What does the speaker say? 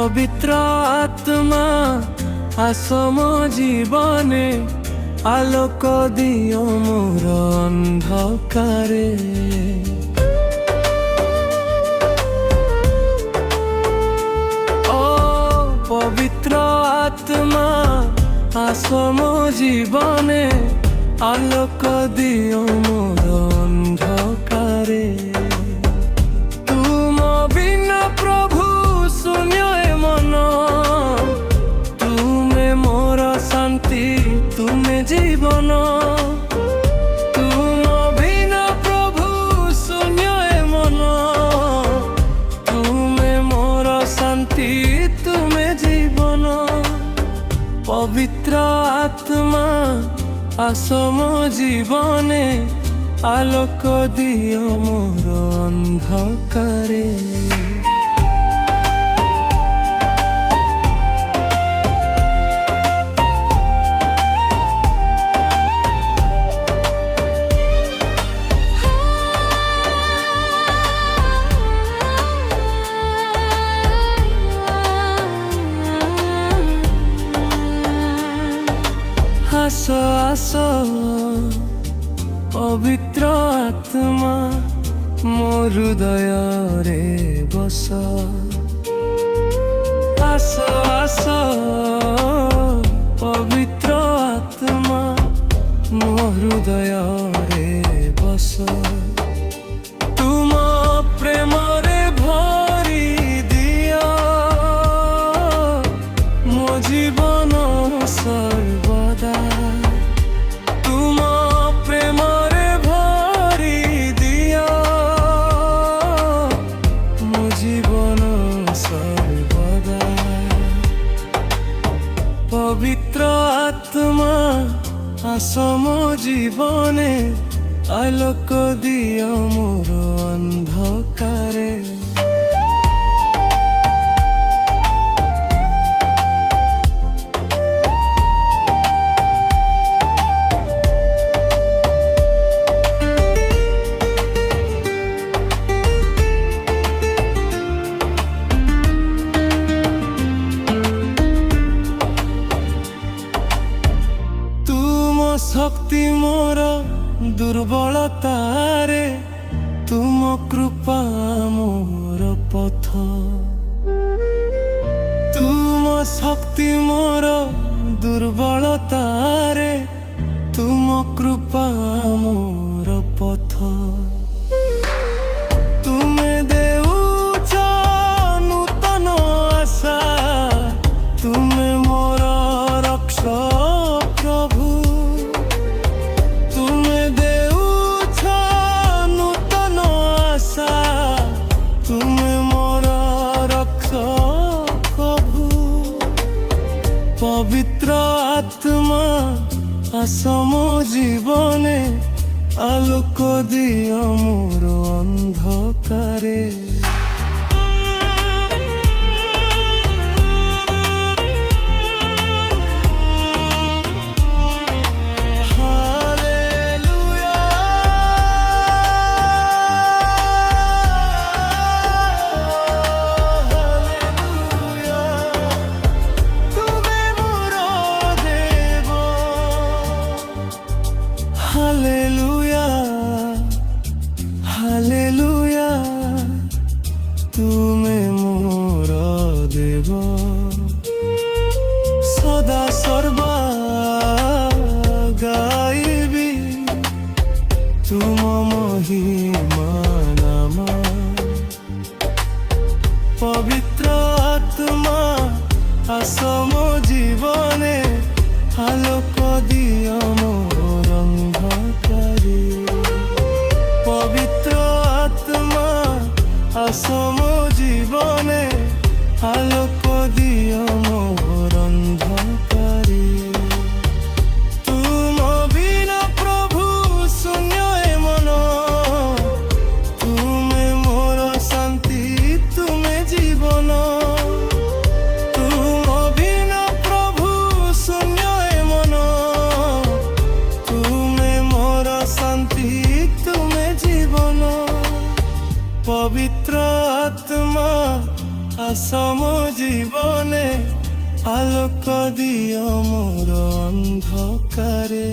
পবিত্র আত্মা আসম জীবনে আলোক দিও মোর অন্ধকারে। ও পবিত্র আত্মা আসম জীবনে আলোক দিও মোর অন্ধকারে। তুম বিনা প্রভু শূন্য এ মন, তুমে মোর শান্তি তুমে জীবন। তুম বিনা প্রভু শূন্য এ মন, তুমে মোর শান্তি তুমে জীবন। পবিত্র আত্মা আসম জীবনে আলোক দিও মোর অন্ধকারে। আসো আসো পবিত্র আত্মা মোর হৃদয়রে বস। আসো আসো পবিত্র আত্মা মোর হৃদয়রে বস। তুম প্রেমরে ভরি দিও মো জীবন সর্বদা। তুম প্রেমরে ভরি দিও মো জীবন সর্বদা। পবিত্র আত্মা আসম জীবনে আলোক দিও মোর অন্ধকারে। শক্তি মোর দুর্বলতারে, তুম কৃপা মোর পথ। তুম শক্তি মোর দুর্বলতারে, তুম কৃপা মোর পথ। তুমে দেউছ নূতন আশা, তুমে মোর রক্ষ প্রভু। তুমে দেউছ নূতন আশা, তুমে মোর রক্ষ প্রভু। পবিত্র আত্মা আসম জীবনে আলোক দিও মোর অন্ধকারে। হালেলুয়া হালেলুয়া তুমে মোর দেব। সদা সর্বা গাইবি তুম মহিমা নাম। পবিত্র আত্মা আসম জীবনে আলোক দিও মোর অন্ধকারে। পবিত্র আত্মা সম জীবনে আলোক দিও মোর অন্ধকারে।